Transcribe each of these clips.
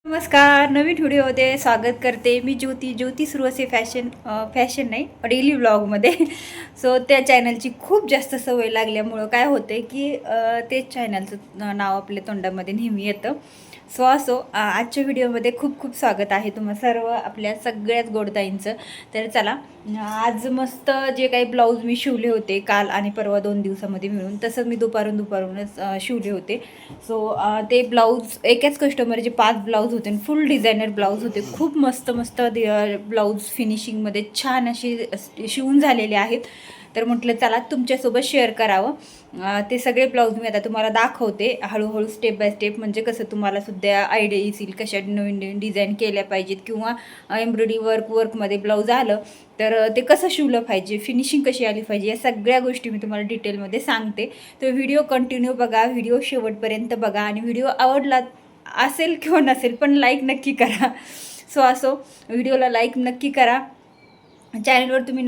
नमस्कार, नवीन व्हिडिओमध्ये स्वागत करते. मी ज्योती सुरवसे फॅशन नाही डेली व्लॉगमध्ये. सो त्या चॅनलची खूप जास्त सवय लागल्यामुळं काय होतं की तेच चॅनलचं नाव आपल्या तोंडामध्ये नेहमी येतं. सो आजच्या व्हिडिओमध्ये खूप खूप स्वागत आहे तुम्हा सर्व आपल्या सगळ्याच गोडताईंचं. तर चला, आज मस्त जे काही ब्लाऊज मी शिवले होते काल आणि परवा 2 दिवसामध्ये मिळून, तसं मी दुपारूनच शिवले होते. सो ते ब्लाऊज एकाच कस्टमरचे 5 ब्लाऊज होते आणि फुल डिझायनर ब्लाऊज होते. खूप मस्त मस्त ब्लाऊज फिनिशिंगमध्ये छान असे शिवून झालेले आहेत. तर म्हटलं चला तुमच्यासोबत शेअर करावं. ते सगळे ब्लाऊज मी आता तुम्हाला दाखवते हळूहळू स्टेप बाय स्टेप, म्हणजे कसं तुम्हाला सुद्धा आयडिया येईल कशा नवीन नवीन डिझाईन केल्या पाहिजेत, किंवा एम्ब्रॉयडरी वर्कमध्ये ब्लाऊज आलं तर ते कसं शिवलं पाहिजे, फिनिशिंग कशी आली पाहिजे, या सगळ्या गोष्टी मी तुम्हाला डिटेलमध्ये सांगते. तर व्हिडिओ कंटिन्यू बघा, व्हिडिओ शेवटपर्यंत बघा, आणि व्हिडिओ आवडला असेल किंवा नसेल पण लाईक नक्की करा. असो व्हिडिओला लाईक नक्की करा. चॅनलवर तुम्ही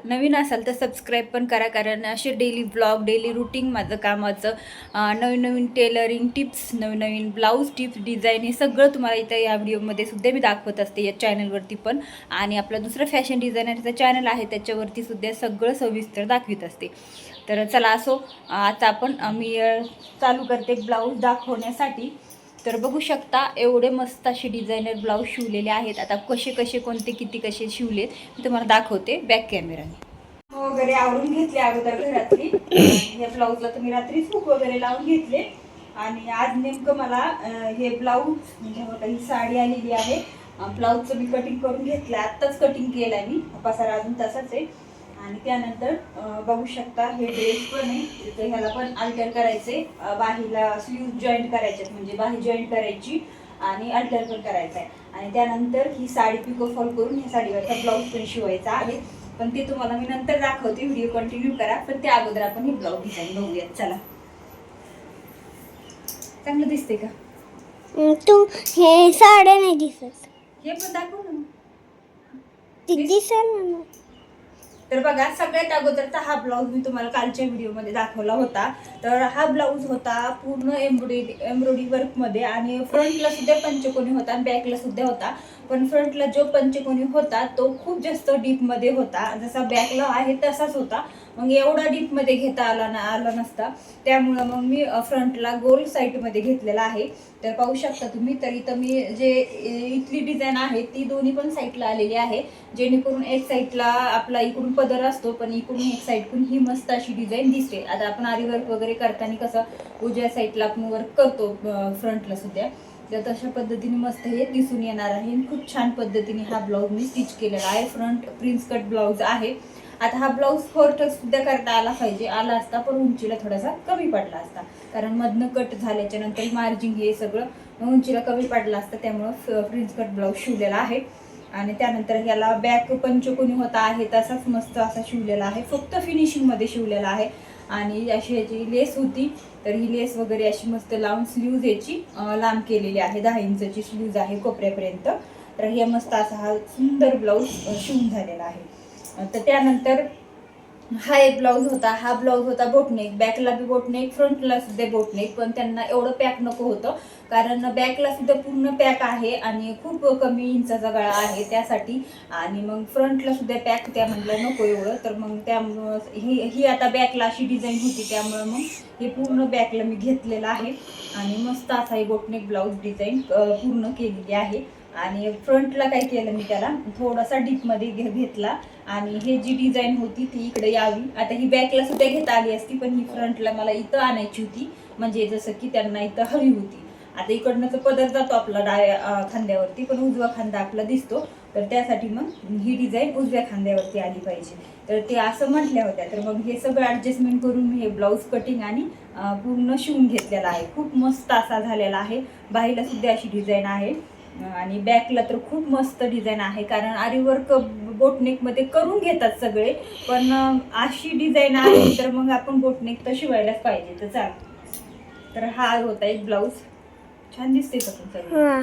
नवीन असाल तर सबस्क्राईब पण करा, कारण असे डेली ब्लॉग, डेली रुटीन माझं कामाचं, नवीन नवीन टेलरिंग टिप्स, नवीन नवीन ब्लाऊज टिप्स, डिझाईन, हे सगळं तुम्हाला इथं या व्हिडिओमध्ये सुद्धा मी दाखवत असते, या चॅनलवरती पण. आणि आपला दुसरा फॅशन डिझायनरचा चॅनल आहे त्याच्यावरती सुद्धा सगळं सविस्तर दाखवित असते. तर चला असो, आता मी चालू करते ब्लाऊज दाखवण्यासाठी. तर बघू शकता एवढे मस्त असे डिझायनर ब्लाऊज शिवलेले आहेत. आता कसे कोणते किती कसे शिवलेत मी तुम्हाला दाखवते बॅक कॅमेराने. वगैरे आवरून घेतले अगोदर घरातली. या ब्लाऊजला तुम्ही रात्री सूप वगैरे लावून घेतले. आणि आज नेमकं मला हे ब्लाऊज, म्हणजे ही साडी आलेली आहे, ब्लाऊजचं मी कटिंग करून घेतलं. आत्ताच कटिंग केलं आहे मी, पसारा अजून तसाच आहे. आणि त्यानंतर बघू शकता हे ड्रेस पण आहे, तर ह्याला पण अल्टर करायचे, बाहीला स्लीव्ह जॉईंट करायचे, म्हणजे बाही जॉईंट करायची आणि अल्टर पण करायचं आहे. आणि त्यानंतर ही साडी पिको फॉल करून ह्या साडीवरचा ब्लाऊज पण शिवायचा आहे, पण ते तुम्हाला मी नंतर दाखवते. व्हिडिओ कंटिन्यू करा, पण त्या अगोदर आपण हे ब्लाऊज डिझाईन बघूयात. चला, चांगलं दिसते का? तू हे साड्या नाही दिसत, हे पण दाखव ना. दिसेल ना. तर बघा, सगळ्यात अगोदरचा हा ब्लाऊज मी तुम्हाला कालच्या व्हिडिओमध्ये दाखवला होता. तर हा ब्लाऊज होता पूर्ण एम्ब्रॉयडरी वर्कमध्ये, आणि फ्रंटला सुद्धा पंचकोनी होता आणि बॅकला सुद्धा होता. पण फ्रंटला जो पंचकोनी होता तो खूप जास्त डीपमध्ये होता, जसा बॅकला आहे तसाच होता. मग एवढा डीपमध्ये घेता आला नसता, त्यामुळं मग मी फ्रंटला गोल साईडमध्ये घेतलेला आहे. तर पाहू शकता तुम्ही. तर इथं मी जे इथली डिझाईन आहे ती दोन्ही पण साईडला आलेली आहे, जेणेकरून एक साईडला आपला इकडून पदर असतो, पण इकडून एक साईडकडून ही मस्त अशी डिझाईन दिसते. आता आपण आरी वर्क वगैरे करताना कसं उजव्या साईडला आपण वर्क करतो फ्रंटला सुद्धा, तर तशा पद्धतीने मस्त हे दिसून येणार आहे. खूप छान पद्धतीने हा ब्लाऊज मी स्टिच केलेला आहे. फ्रंट प्रिन्स कट ब्लाऊज आहे. आता हा ब्लाऊज फोर सुद्धा करता आला असता, पण उंचीला थोडासा कमी पडला असता, कारण मधनं कट झाल्याच्या नंतर मार्जिंग हे सगळं उंचीला कमी पडला असतं, त्यामुळं प्रिन्स कट ब्लाऊज शिवलेला आहे. आणि त्यानंतर ह्याला बॅक पंचकोनी होता आहे तसाच मस्त असा शिवलेला आहे, फक्त फिनिशिंगमध्ये शिवलेला आहे. आणि अशी ह्याची लेस होती, तर ही लेस वगैरे अशी मस्त लावून स्लीव्ज याची लांब केलेली आहे, 10 इंचची स्लीव्ज आहे कोपऱ्यापर्यंत. तर हे मस्त असा हा सुंदर ब्लाऊज शिवून झालेला आहे. तर त्यानंतर हा एक ब्लाऊज होता. हा ब्लाऊज होता बोटनेक, बॅकला बी बोटनेक, फ्रंटला सुद्धा बोटनेक, पण त्यांना एवढं पॅक नको होतं, कारण बॅकला सुद्धा पूर्ण पॅक आहे आणि खूप कमी इंचाचा गळा आहे त्यासाठी. आणि मग फ्रंटला सुद्धा पॅक, त्या म्हटलं नको एवढं, तर मग त्यामुळं ही आता बॅकला अशी डिझाईन होती, त्यामुळं मग हे पूर्ण बॅकला मी घेतलेलं आहे. आणि मस्त असा ही बोटनेक ब्लाऊज डिझाईन पूर्ण केलेली आहे. आणि फ्रंटला काय केलं मी, त्याला थोडासा डीपमध्ये घेतला, आणि हे जी डिझाईन होती ती इकडे यावी. आता ही बॅकला सुद्धा घेता आली असती, पण ही फ्रंटला मला इथं आणायची होती, म्हणजे जसं की त्यांना इथं हवी होती. आता इकडनं तर पदर जातो आपला डाव्या खांद्यावरती, पण उजवा खांदा आपला दिसतो, तर त्यासाठी मग ही डिझाईन उजव्या खांद्यावरती आली पाहिजे. तर ते असं म्हटल्या होत्या, तर मग हे सगळं ॲडजस्टमेंट करून मी हे ब्लाऊज कटिंग आणि पूर्ण शिवून घेतलेला आहे. खूप मस्त असा झालेला आहे. बाहीला सुद्धा अशी डिझाईन आहे, आणि बॅकला तर खूप मस्त डिझाईन आहे, कारण आरीवर्क बोटनेकमध्ये करून घेतात सगळे, पण अशी डिझाईन आहे तर मग आपण बोटनेक तर शिवायलाच पाहिजे. तर चला, तर हा होता एक ब्लाऊज, छान दिसते का तुमचा.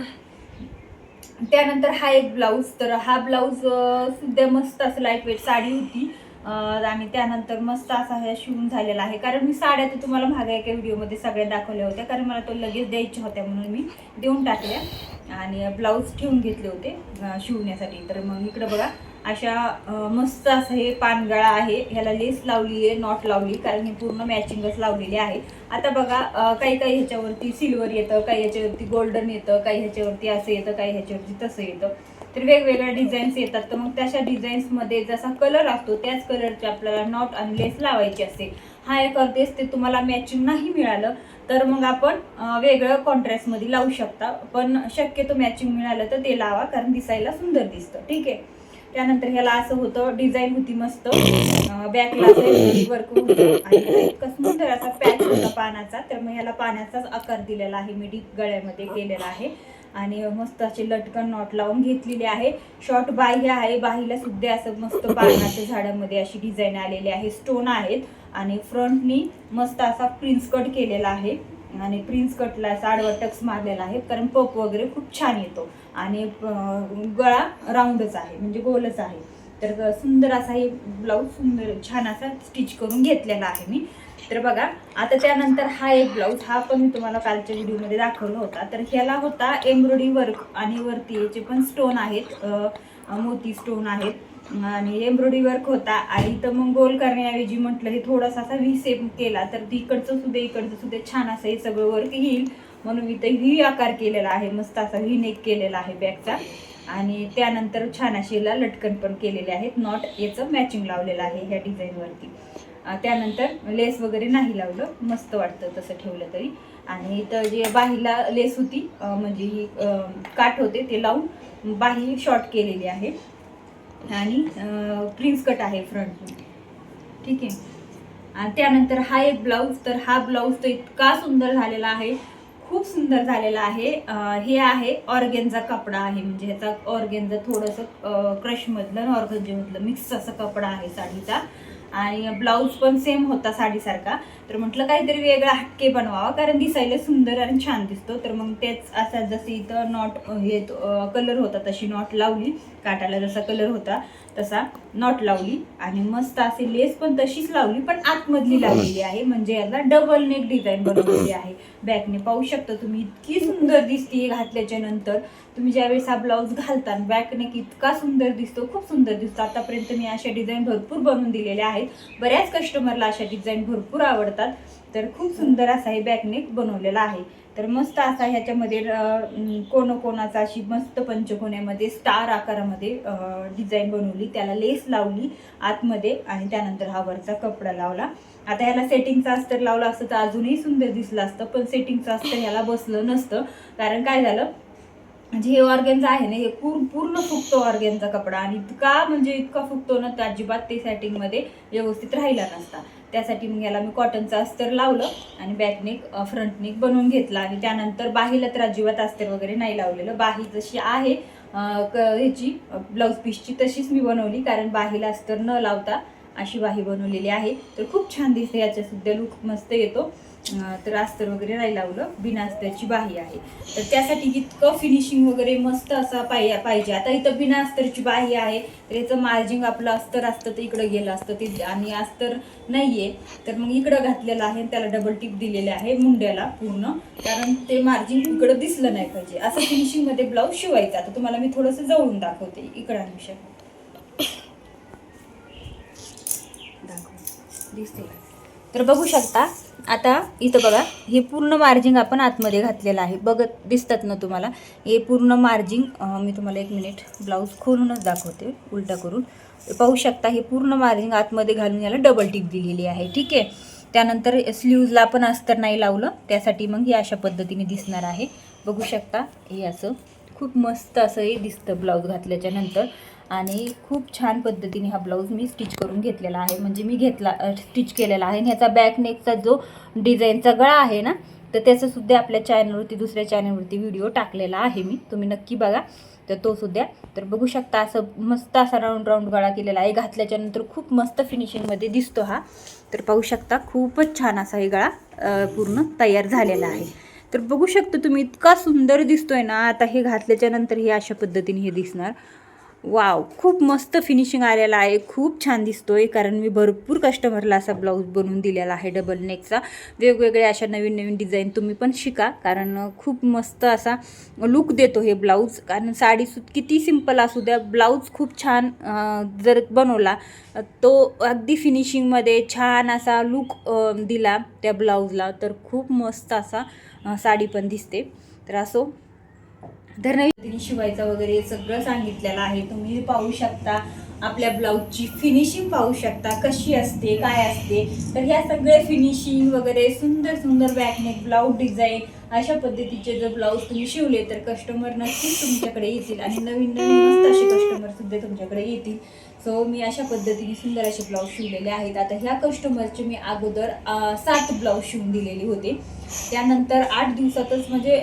त्यानंतर हा एक ब्लाऊज, तर हा ब्लाऊज सुद्धा मस्त असं लाईट वेट साडी होती, आणि त्यानंतर मस्त असा हे शिवून झालेला आहे. कारण मी साड्या तर तुम्हाला मागे एका व्हिडिओमध्ये सगळ्या दाखवल्या होत्या, कारण मला तो लगेच द्यायच्या होत्या म्हणून मी देऊन टाकल्या आणि ब्लाऊज ठेवून घेतले होते शिवण्यासाठी. तर मग इकडं बघा अशा मस्त असं हे पानगळा आहे, ह्याला लेस लावली आहे, नॉट लावली, कारण ही पूर्ण मॅचिंगच लावलेली आहे. आता बघा काही काही ह्याच्यावरती सिल्वर येतं, काही ह्याच्यावरती गोल्डन येतं, काही ह्याच्यावरती असं येतं, काही ह्याच्यावरती तसं येतं. तर वेगवेगळ्या डिझाईन्स येतात. तर मग तशा डिझाईन्समध्ये जसा कलर असतो त्याच कलरचे आपल्याला नॉट आणि लेस लावायची असते. हा एक अर्धेच ते तुम्हाला मॅचिंग नाही मिळालं तर मग आपण वेगळं कॉन्ट्रास्टमध्ये लावू शकता, पण शक्यतो मॅचिंग मिळालं तर ते लावा, कारण दिसायला सुंदर दिसतं. ठीक आहे. त्यानंतर ह्याला असं होतं, डिझाईन होती मस्त, बॅकला वर्क होतं आणि इतका सुंदर असा पॅच होता पानाचा. तर मग ह्याला पाण्याचाच आकार दिलेला आहे, मी डीप गळ्यामध्ये केलेला आहे आणि मस्त असे लटकन नॉट लावून घेतलेले आहे. शॉर्ट बाह्य आहे, बाहीला सुद्धा असं मस्त पानाच्या झाडामध्ये अशी डिझाईन आलेली आहे, स्टोन आहेत आणि फ्रंटनी मस्त असा प्रिन्स कट केलेला आहे आणि प्रिन्स कटला असा आडवा टक्स मारलेला आहे, कारण पप वगैरे खूप छान येतो आणि गळा राऊंडच आहे, म्हणजे गोलच आहे. तर सुंदर असा हे ब्लाऊज सुंदर छान असा स्टिच करून घेतलेला आहे मी. तर बघा आता त्यानंतर हा एक ब्लाऊज, हा पण मी तुम्हाला कालच्या व्हिडिओमध्ये दाखवला होता. तर ह्याला होता एम्ब्रॉयडरी वर्क आणि वरती याचे पण स्टोन आहेत, मोती स्टोन आहेत आणि एम्ब्रॉयडरी वर्क होता. आणि तर मग गोल करण्याऐवजी म्हटलं हे थोडासा असा व्ही शेप केला तर इकडचं सुद्धा छान असं हे सगळं वर्क येईल म्हणून मी तर व्ही आकार केलेला आहे, मस्त असा व्ही नेक केलेला आहे बॅकचा. आणि त्यानंतर छान अशीला लटकन पण केलेले आहेत, नॉट याचं मॅचिंग लावलेलं आहे ह्या डिझाईनवरती. त्यानंतर लेस वगैरे नाही लावलं, मस्त वाटतं तसं ठेवलं तरी. आणि इथं जे बाहीला लेस होती म्हणजे ही काठ होते ते लावून बाही शॉर्ट केलेली आहे आणि प्रिन्स कट आहे फ्रंट. ठीक आहे. आणि त्यानंतर हा एक ब्लाऊज, तर हा ब्लाऊज तर इतका सुंदर झालेला आहे, खूप सुंदर झालेला आहे. हे आहे ऑर्गेन्झा कपडा आहे, म्हणजे ह्याचा ऑर्गेन्झा थोडंसं क्रशमधलं आणि ऑर्गेन्झामधलं मिक्स असा कपडा आहे साडीचा. आणि ब्लाऊज पण सेम होता साडीसारखा. तर म्हटलं काहीतरी वेगळा हटके बनवावा, कारण दिसायला सुंदर आणि छान दिसतो. तर मग तेच असा जसे इथं नॉट हे कलर होता तशी नॉट लावली, काटाला जसा कलर होता तसा नॉट लावली आणि मस्त असे लेस पण तशीच लावली, पण आतमधली लावलेली आहे, म्हणजे याला डबल नेक डिझाईन बनवलेली आहे. बॅकने पाहू शकता तुम्ही, इतकी सुंदर दिसते घातल्याच्या नंतर. तुम्ही ज्यावेळेस हा ब्लाऊज घालता बॅकने इतका सुंदर दिसतो, खूप सुंदर दिसतो. आतापर्यंत मी अशा डिझाईन भरपूर बनवून दिलेल्या आहेत, बऱ्याच कस्टमरला अशा डिझाईन भरपूर आवडतात. तर खूप सुंदर असा हे बॅकनेक बनवलेला आहे. तर मस्त असा ह्याच्यामध्ये कोणाचा अशी मस्त पंचकोण्यामध्ये स्टार आकारामध्ये डिझाईन बनवली, त्याला लेस लावली आतमध्ये आणि त्यानंतर हा वरचा कपडा लावला. आता ह्याला सेटिंगचा अस्तर लावला असतं तर अजूनही सुंदर दिसलं असतं, पण सेटिंगचं अस्तर ह्याला बसलं नसतं. कारण काय झालं, म्हणजे हे ऑर्गेन्झा आहे ना, हे पूर्ण फुगतो ऑर्गेन्झा कपडा आणि इतका फुगतो ना, तर अजिबात ते सेटिंगमध्ये व्यवस्थित राहिला नसता. त्यासाठी मग याला मी कॉटनचं अस्तर लावलं आणि बॅकनेक फ्रंटनेक बनवून घेतला. आणि त्यानंतर बाहीला तर अजिबात अस्तर वगैरे नाही लावलेलं, बाही जशी आहे ह्याची ब्लाऊज पीसची तशीच मी बनवली, कारण बाहीला अस्तर न लावता अशी बाही बनवलेली आहे. तर खूप छान दिसते, याचा सुद्धा लुक मस्त येतो. तर अस्तर वगैरे नाही लावलं, बिना अस्तरची बाही आहे. तर त्यासाठी इतकं फिनिशिंग वगैरे मस्त असा पाहिजे. आता इथं बिना अस्तरची बाही आहे, तर याचं मार्जिंग आपलं अस्तर असतं ते इकडं गेलं असतं ते, आणि अस्तर नाहीये तर मग इकडं घातलेलं आहे, त्याला डबल टिप दिलेले आहे मुंड्याला पूर्ण, कारण ते मार्जिंग इकडं दिसलं नाही पाहिजे. असं फिनिशिंग मध्ये ब्लाऊज शिवायचा. आता तुम्हाला मी थोडंसं जवळून दाखवते, इकडं दिसते. तर बघू शकता आता इथं बघा, हे पूर्ण मार्जिंग आपण आतमध्ये घातलेलं आहे, बघत दिसतात ना तुम्हाला. हे पूर्ण मार्जिंग मी तुम्हाला 1 मिनिट ब्लाऊज खोलूनच दाखवते उलटा करून. पाहू शकता हे पूर्ण मार्जिंग आतमध्ये घालून याला डबल टिप दिलेली आहे. ठीक आहे. त्यानंतर स्लीव्जला पण अस्तर नाही लावलं, त्यासाठी मग हे अशा पद्धतीने दिसणार आहे. बघू शकता हे असं खूप मस्त असं हे दिसतं ब्लाऊज घातल्याच्या नंतर. आणि खूप छान पद्धतीने हा ब्लाऊज मी स्टिच करून घेतलेला आहे, म्हणजे मी स्टिच केलेला आहे. ह्याचा बॅक नेकचा जो डिझाईनचा गळा आहे ना, तर त्याचंसुद्धा आपल्या चॅनलवरती दुसऱ्या चॅनलवरती व्हिडिओ टाकलेला आहे मी, तुम्ही नक्की बघा तर तो सुद्धा. तर बघू शकता असं मस्त असा राऊंड गळा केलेला आहे, घातल्याच्या नंतर खूप मस्त फिनिशिंगमध्ये दिसतो हा. तर पाहू शकता खूपच छान असा हे गळा पूर्ण तयार झालेला आहे. तर बघू शकता तुम्ही इतका सुंदर दिसतोय ना. आता हे घातल्याच्या नंतर हे अशा पद्धतीने हे दिसणार. वाव, खूप मस्त फिनिशिंग आलेला आहे, खूप छान दिसतोय. कारण मी भरपूर कस्टमरला असा ब्लाऊज बनवून दिलेला आहे डबल नेकचा. वेगवेगळ्या अशा नवीन नवीन डिझाईन तुम्ही पण शिका, कारण खूप मस्त असा लुक देतो हे ब्लाऊज. कारण साडी किती सिंपल असू द्या, ब्लाऊज खूप छान जर बनवला तो अगदी फिनिशिंगमध्ये छान असा लुक दिला त्या ब्लाऊजला तर खूप मस्त असा साडी पण दिसते. तर असो, तर नवीन शिवायचं वगैरे सगळं सांगितलेलं आहे. तुम्ही पाहू शकता, आपल्या ब्लाऊजची फिनिशिंग पाहू शकता कशी असते, काय असते. तर ह्या सगळे फिनिशिंग वगैरे सुंदर सुंदर बॅकनेक ब्लाऊज डिझाईन अशा पद्धतीचे जर ब्लाऊज तुम्ही शिवले तर कस्टमर नक्कीच तुमच्याकडे येतील आणि नवीन नवीन मस्त असे कस्टमर सुद्धा तुमच्याकडे येतील. सो मी अशा पद्धतीने सुंदर असे ब्लाऊज शिवलेले आहेत. आता ह्या कस्टमरचे मी अगोदर 7 ब्लाऊज शिवून दिलेले होते. त्यानंतर 8 दिवसातच म्हणजे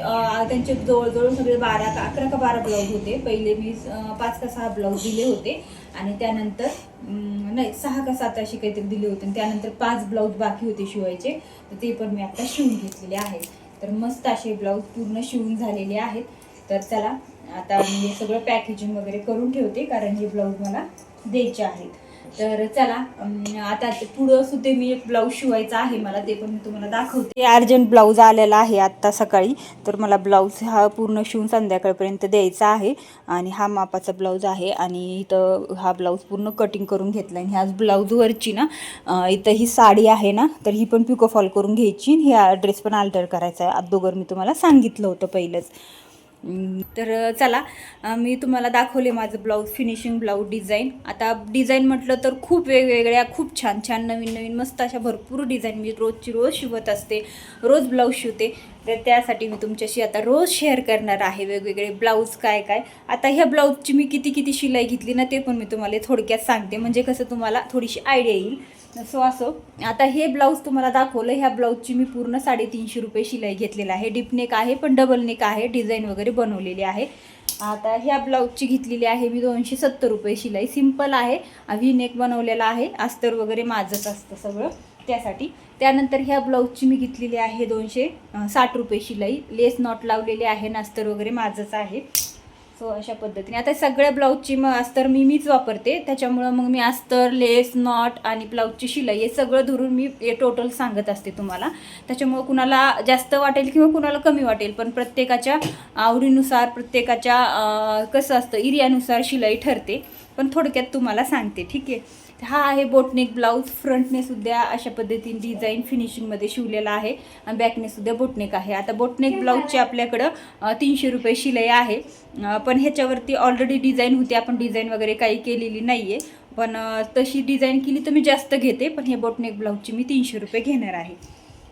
त्यांचे जवळजवळ सगळे 11 का 12 ब्लाऊज होते. पहिले मी 5 का 6 ब्लाऊज दिले होते आणि त्यानंतर नाही 6 का 7 असे काहीतरी दिले होते. त्यानंतर 5 ब्लाऊज बाकी होते शिवायचे, तर ते पण मी आता शिवून घेतलेले आहेत. तर मस्त असे ब्लाऊज पूर्ण शिवून झालेले आहेत. तर चला आता मी हे सगळं पॅकेजिंग वगैरे करून ठेवते, कारण हे ब्लाऊज मला द्यायचे आहेत. तर चला आता पुढं सुद्धा मी एक ब्लाऊज शिवायचा आहे मला, ते पण मी तुम्हाला दाखवते. अर्जंट ब्लाऊज आलेला आहे आत्ता सकाळी, तर मला ब्लाऊज हा पूर्ण शिवून संध्याकाळपर्यंत द्यायचा आहे. आणि हा मापाचा ब्लाऊज आहे आणि इथं हा ब्लाऊज पूर्ण कटिंग करून घेतला. आणि ह्याच ब्लाऊजवरची ना इथं ही साडी आहे ना, तर ही पण पिको फॉल करून घ्यायची. हे ड्रेस पण अल्टर करायचा आहे, अगोदर मी तुम्हाला सांगितलं होतं पहिलंच. तर चला मी तुम्हाला दाखवले माझं ब्लाऊज फिनिशिंग ब्लाऊज डिझाईन. आता डिझाईन म्हटलं तर खूप वेगवेगळ्या, खूप छान छान नवीन नवीन मस्त अशा भरपूर डिझाईन मी रोजची रोज शिवत असते, रोज ब्लाऊज शिवते. तर त्यासाठी मी तुमच्याशी आता रोज शेअर करणार आहे वेगवेगळे ब्लाऊज काय काय. आता ह्या ब्लाऊजची मी किती किती शिलाई घेतली ना ते पण मी तुम्हाला थोडक्यात सांगते, म्हणजे कसं तुम्हाला थोडीशी आयडिया येईल. सो असो, आता हे ब्लाऊज तुम्हाला दाखवलं, ह्या ब्लाऊजची मी पूर्ण 350 रुपये शिलाई घेतलेला आहे. डीप नेक आहे पण डबल नेक आहे, डिझाईन वगैरे बनवलेली आहे. आता ह्या ब्लाऊजची घेतलेली आहे मी 270 रुपये शिलाई. सिंपल आहे, व्ही नेक बनवलेला आहे, अस्तर वगैरे माझंच असतं सगळं त्यासाठी. त्यानंतर ह्या ब्लाऊजची मी घेतलेली आहे 260 रुपये शिलाई. लेस नॉट लावलेले आहे, अस्तर वगैरे माझंच आहे. सो अशा पद्धतीने आता सगळ्या ब्लाऊजची मग अस्तर मीच वापरते, त्याच्यामुळं मग मी अस्तर, लेस, नॉट आणि ब्लाऊजची शिलाई हे सगळं धरून मी हे टोटल सांगत असते तुम्हाला. त्याच्यामुळं कुणाला जास्त वाटेल किंवा कुणाला कमी वाटेल, पण प्रत्येकाच्या आवडीनुसार, प्रत्येकाच्या कसं असतं एरियानुसार शिलाई ठरते. पण थोडक्यात तुम्हाला सांगते, ठीक आहे. हा आहे बोटनेक ब्लाऊज. फ्रंटने सुद्धा अशा पद्धतीने डिझाईन फिनिशिंगमध्ये शिवलेला आहे आणि बॅकने सुद्धा बोटनेक आहे. आता बोटनेक ब्लाऊजची आपल्याकडं 300 रुपये शिलाई आहे. पण ह्याच्यावरती ऑलरेडी डिझाईन होती, आपण डिझाईन वगैरे काही केलेली नाही आहे. पण तशी डिझाईन केली तर मी जास्त घेते, पण हे बोटनेक ब्लाऊजची मी 300 रुपये घेणार आहे.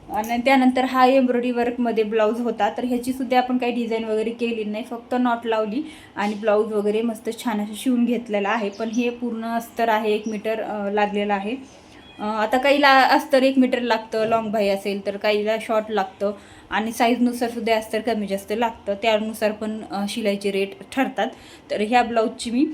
आणि त्यानंतर हा एम्ब्रॉयडरी वर्कमध्ये ब्लाऊज होता, तर ह्याचीसुद्धा आपण काही डिझाईन वगैरे केली नाही, फक्त नॉट लावली आणि ब्लाऊज वगैरे मस्त छान असं शिवून घेतलेला आहे. पण हे पूर्ण अस्तर आहे, 1 मीटर लागलेलं आहे. आता काहीला अस्तर 1 मीटर लागतं, लॉंग बाही असेल तर, काहीला शॉर्ट लागतं आणि साईजनुसार सुद्धा अस्तर कमी जास्त लागतं, त्यानुसार पण शिलाईचे रेट ठरतात. तर ह्या ब्लाऊजची मी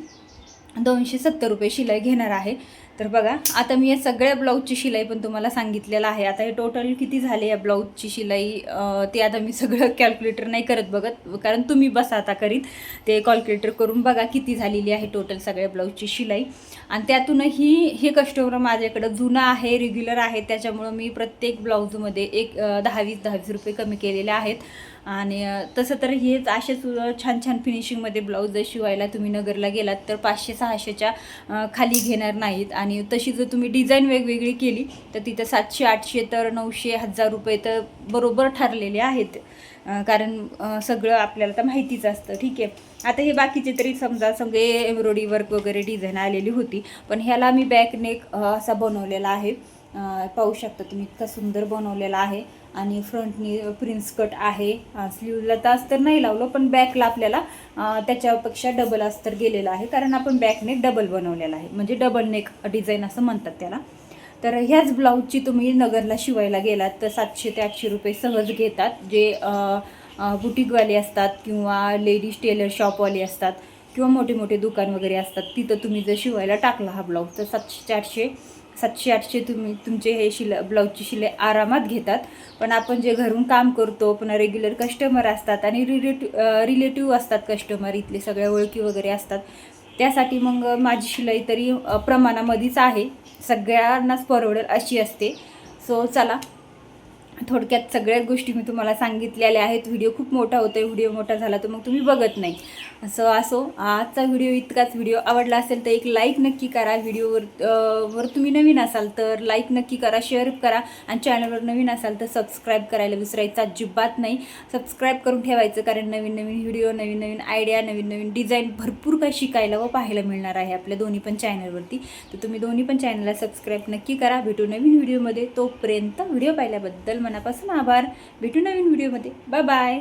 270 रुपये शिलाई घेणार आहे. तर बघा, आता मी या सगळ्या ब्लाऊजची शिलाई पण तुम्हाला सांगितलेलं आहे. आता हे टोटल किती झाले या ब्लाऊजची शिलाई ते आता मी सगळं कॅल्क्युलेटर नाही करत बघत, कारण तुम्ही बसा आता करीत ते कॅल्क्युलेटर करून बघा किती झालेली आहे टोटल सगळ्या ब्लाऊजची शिलाई. आणि त्यातूनही हे कस्टमर माझ्याकडं जुनं आहे, रेग्युलर आहे, त्याच्यामुळं मी प्रत्येक ब्लाऊजमध्ये एक 10-20 रुपये कमी केलेले आहेत. आणि तसं तर हेच असेच छान छान फिनिशिंगमध्ये ब्लाऊज जर शिवायला तुम्ही नगरला गेलात तर 500-600च्या खाली घेणार नाहीत. आणि तशी जर तुम्ही डिझाईन वेगवेगळी केली तर तिथं 700-800 तर 900-1000 रुपये तर बरोबर ठरलेले आहेत, कारण सगळं आपल्याला तर माहितीच असतं, ठीक आहे. आता हे बाकीचे तरी समजा सगळे एम्ब्रॉयडरी वर्क वगैरे डिझाईन आलेली होती, पण ह्याला मी बॅक नेक असा बनवलेला आहे. पाहू शकता तुम्ही इतका सुंदर बनवलेला आहे. आणि फ्रंटनी प्रिन्स कट आहे. स्लीवला तर अस्तर नाही लावलं, पण बॅकला आपल्याला त्याच्यापेक्षा डबल अस्तर गेलेलं आहे, कारण आपण बॅक नेक डबल बनवलेला आहे, म्हणजे डबल नेक डिझाईन असं म्हणतात त्याला. तर ह्याच ब्लाऊजची तुम्ही नगरला शिवायला गेलात तर 700 ते 800 रुपये सहज घेतात, जे बुटीकवाले असतात किंवा लेडीज टेलर शॉपवाले असतात किंवा मोठे मोठे दुकान वगैरे असतात. तिथं तुम्ही जर शिवायला टाकला हा ब्लाऊज तर 700-800 तुम्ही तुमचे हे ब्लाऊजची शिलाई आरामात घेतात. पण आपण जे घरून काम करतो, पुन्हा रेग्युलर कस्टमर असतात आणि रिलेटिव्ह असतात कस्टमर, इथले सगळ्या ओळखी वगैरे असतात, त्यासाठी मग माझी शिलाई तरी प्रमाणामध्येच आहे, सगळ्यांनाच परवडेल अशी असते. सो चला, थोडक्यात सगळ्याच गोष्टी मी तुम्हाला सांगितलेल्या आहेत. व्हिडिओ खूप मोठा होतो आहे, व्हिडिओ मोठा झाला तर मग तुम्ही बघत नाही. असो आजचा व्हिडिओ इतकाच. व्हिडिओ आवडला असेल तर एक लाईक नक्की करा. व्हिडिओवर तुम्ही नवीन असाल तर लाईक नक्की करा, शेअर करा आणि चॅनलवर नवीन असाल तर सबस्क्राईब करायला विसरायचं अजिबात नाही. सबस्क्राईब करून ठेवायचं, कारण नवीन नवीन व्हिडिओ, नवीन नवीन आयडिया, नवीन नवीन डिझाईन भरपूर काही शिकायला व पाहायला मिळणार आहे आपल्या दोन्ही पण चॅनलवरती. तर तुम्ही दोन्ही पण चॅनलला सबस्क्राईब नक्की करा. भेटू नवीन व्हिडिओमध्ये. तोपर्यंत व्हिडिओ पाहिल्याबद्दल मनापासून आभार. भेटू नवीन व्हिडिओमध्ये. Bye bye.